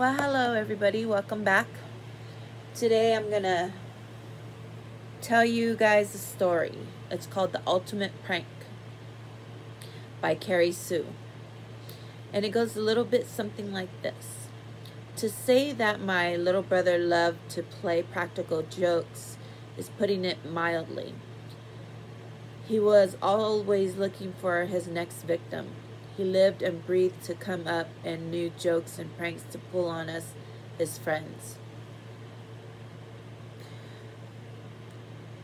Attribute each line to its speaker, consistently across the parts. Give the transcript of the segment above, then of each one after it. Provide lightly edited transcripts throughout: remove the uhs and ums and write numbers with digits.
Speaker 1: Well, hello everybody, welcome back. Today I'm gonna tell you guys a story. It's called The Ultimate Prank by Carrie Sue. And it goes a little bit something like this. To say that my little brother loved to play practical jokes is putting it mildly. He was always looking for his next victim. He lived and breathed to come up and new jokes and pranks to pull on us, his friends.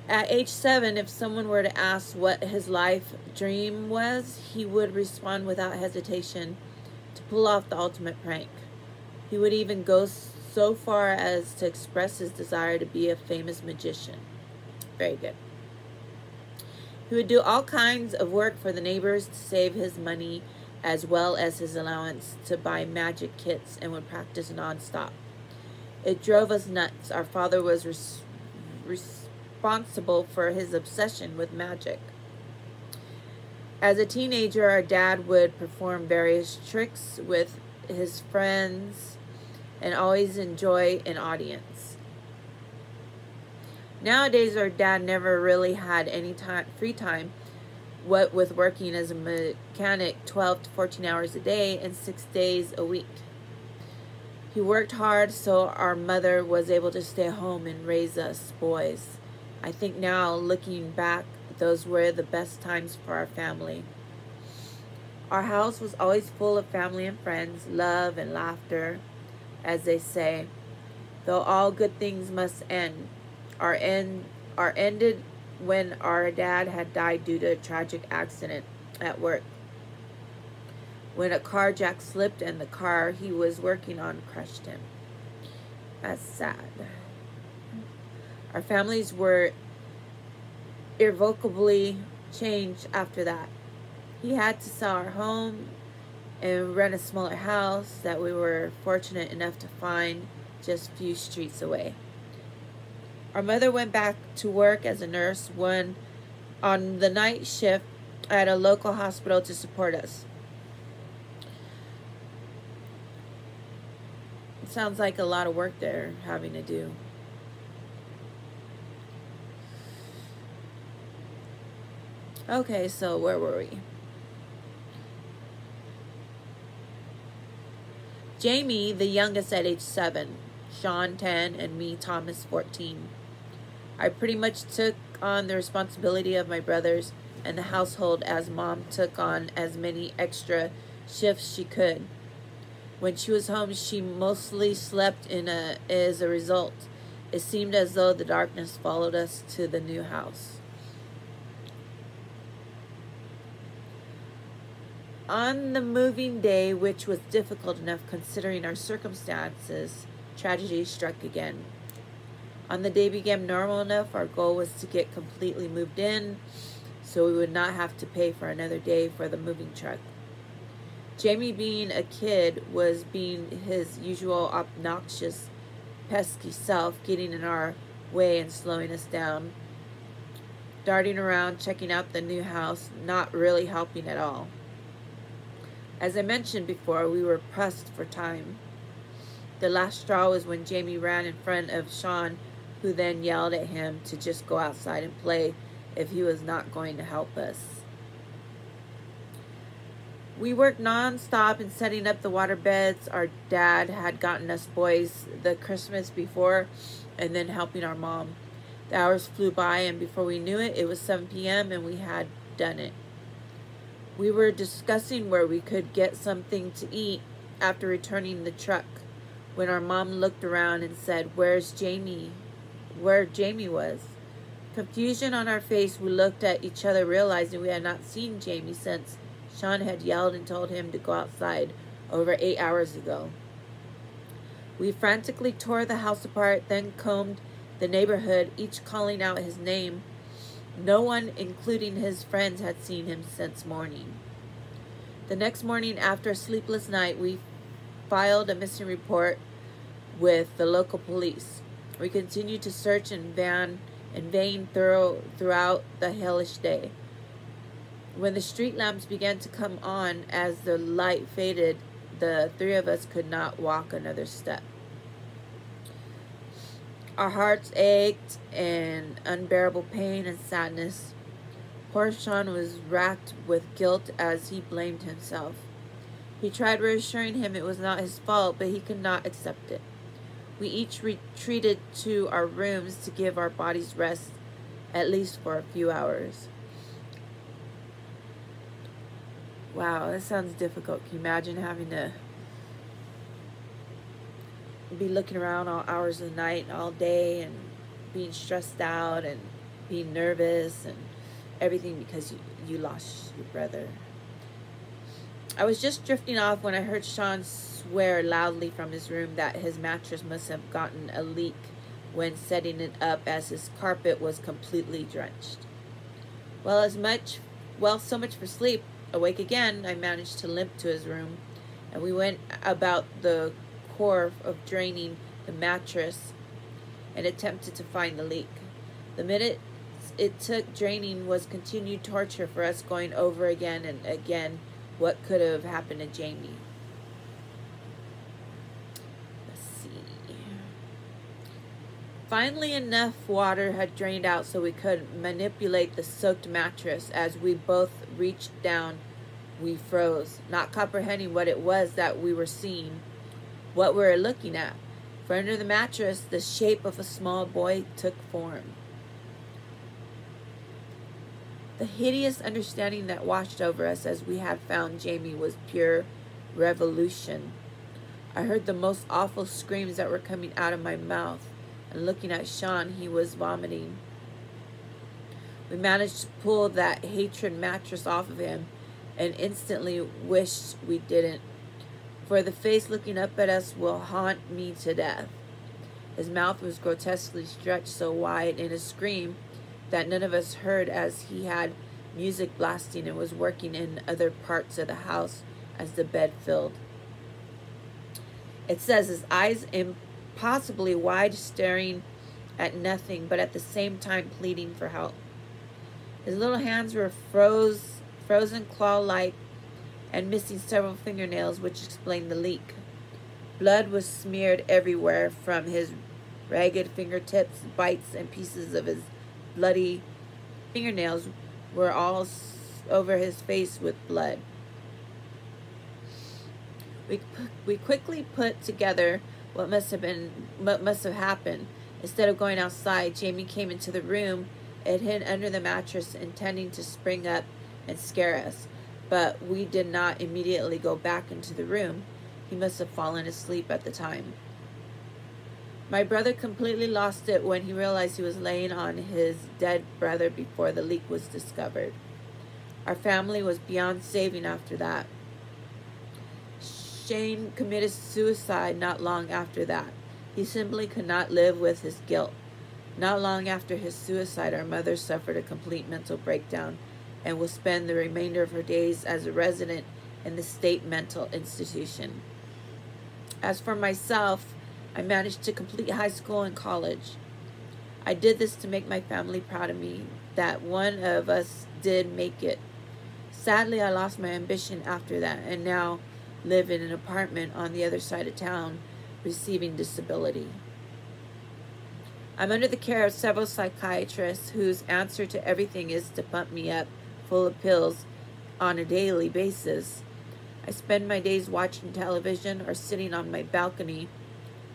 Speaker 1: At age 7, if someone were to ask what his life dream was, he would respond without hesitation to pull off the ultimate prank. He would even go so far as to express his desire to be a famous magician. Very good. He would do all kinds of work for the neighbors to save his money as well as his allowance to buy magic kits, and would practice nonstop. It drove us nuts. Our father was responsible for his obsession with magic. As a teenager, our dad would perform various tricks with his friends and always enjoy an audience. Nowadays, our dad never really had any free time, what with working as a mechanic 12 to 14 hours a day and 6 days a week. He worked hard so our mother was able to stay home and raise us boys. I think now, looking back, those were the best times for our family. Our house was always full of family and friends, love and laughter, as they say. Though all good things must end, our ended when our dad had died due to a tragic accident at work, when a car jack slipped and the car he was working on crushed him. That's sad. Our families were irrevocably changed after that. He had to sell our home and rent a smaller house that we were fortunate enough to find just a few streets away. Our mother went back to work as a nurse on the night shift at a local hospital to support us. It sounds like a lot of work they're having to do. Okay, so where were we? Jamie, the youngest at age 7, Sean 10, and me, Thomas 14. I pretty much took on the responsibility of my brothers and the household as Mom took on as many extra shifts she could. When she was home, she mostly slept as a result. It seemed as though the darkness followed us to the new house. On the moving day, which was difficult enough considering our circumstances, tragedy struck again. On the day became normal enough, our goal was to get completely moved in so we would not have to pay for another day for the moving truck. Jamie, being a kid, was being his usual obnoxious, pesky self, getting in our way and slowing us down. Darting around, checking out the new house, not really helping at all. As I mentioned before, we were pressed for time. The last straw was when Jamie ran in front of Sean, who then yelled at him to just go outside and play if he was not going to help us. We worked non-stop in setting up the water beds. Our dad had gotten us boys the Christmas before, and then helping our mom. The hours flew by, and before we knew it, it was 7 p.m. and we had done it. We were discussing where we could get something to eat after returning the truck, when our mom looked around and said, "Where's Jamie?" Where Jamie was. Confusion on our face, we looked at each other, realizing we had not seen Jamie since Sean had yelled and told him to go outside over 8 hours ago. We frantically tore the house apart, then combed the neighborhood, each calling out his name. No one, including his friends, had seen him since morning. The next morning, after a sleepless night, we filed a missing report with the local police. We continued to search in vain throughout the hellish day. When the street lamps began to come on as the light faded, the three of us could not walk another step. Our hearts ached in unbearable pain and sadness. Poor Sean was racked with guilt as he blamed himself. He tried reassuring him it was not his fault, but he could not accept it. We each retreated to our rooms to give our bodies rest, at least for a few hours. Wow, that sounds difficult. Can you imagine having to be looking around all hours of the night and all day and being stressed out and being nervous and everything because you lost your brother? I was just drifting off when I heard Sean swear loudly from his room that his mattress must have gotten a leak when setting it up, as his carpet was completely drenched. So much for sleep. Awake again, I managed to limp to his room, and we went about the core of draining the mattress and attempted to find the leak. The minute it took draining was continued torture for us, going over again and again what could have happened to Jamie. Let's see. Finally, enough water had drained out so we could manipulate the soaked mattress. As we both reached down, we froze, not comprehending what it was that we were seeing, what we were looking at. For under the mattress, the shape of a small boy took form. The hideous understanding that washed over us as we had found Jamie was pure revolution. I heard the most awful screams that were coming out of my mouth, and looking at Sean, he was vomiting. We managed to pull that hatred mattress off of him and instantly wished we didn't, for the face looking up at us will haunt me to death. His mouth was grotesquely stretched so wide in a scream that none of us heard, as he had music blasting and was working in other parts of the house as the bed filled. It says his eyes impossibly wide, staring at nothing, but at the same time pleading for help. His little hands were frozen claw-like and missing several fingernails, which explained the leak. Blood was smeared everywhere from his ragged fingertips. Bites and pieces of his bloody fingernails were all over his face with blood. We quickly put together what must have happened. Instead of going outside, Jamie came into the room and hid under the mattress, intending to spring up and scare us. But we did not immediately go back into the room. He must have fallen asleep at the time. My brother completely lost it when he realized he was laying on his dead brother before the leak was discovered. Our family was beyond saving after that. Shane committed suicide not long after that. He simply could not live with his guilt. Not long after his suicide, our mother suffered a complete mental breakdown and will spend the remainder of her days as a resident in the state mental institution. As for myself, I managed to complete high school and college. I did this to make my family proud of me, that one of us did make it. Sadly, I lost my ambition after that and now live in an apartment on the other side of town, receiving disability. I'm under the care of several psychiatrists whose answer to everything is to pump me up full of pills on a daily basis. I spend my days watching television or sitting on my balcony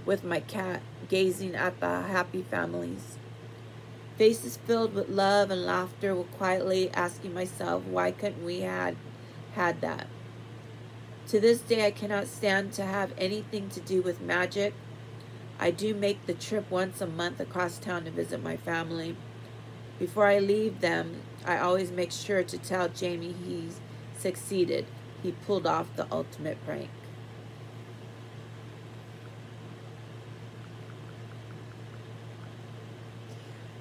Speaker 1: with my cat, gazing at the happy families. Faces filled with love and laughter, will quietly asking myself, why couldn't we had that? To this day, I cannot stand to have anything to do with magic. I do make the trip once a month across town to visit my family. Before I leave them, I always make sure to tell Jamie he's succeeded. He pulled off the ultimate prank.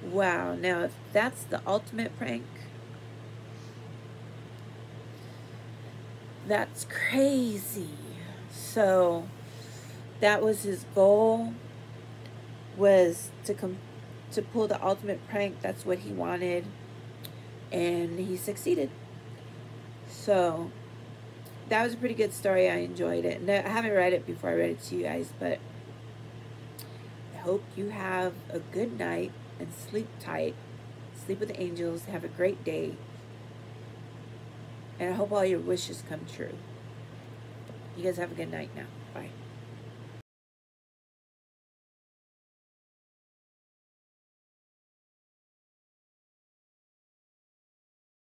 Speaker 1: Wow, now if that's the ultimate prank, that's crazy. So that was his goal, was to pull the ultimate prank. That's what he wanted, and he succeeded. So that was a pretty good story. I enjoyed it. And I haven't read it before I read it to you guys, but I hope you have a good night and sleep tight. Sleep with the angels. Have a great day. And I hope all your wishes come true. You guys have a good night now. Bye.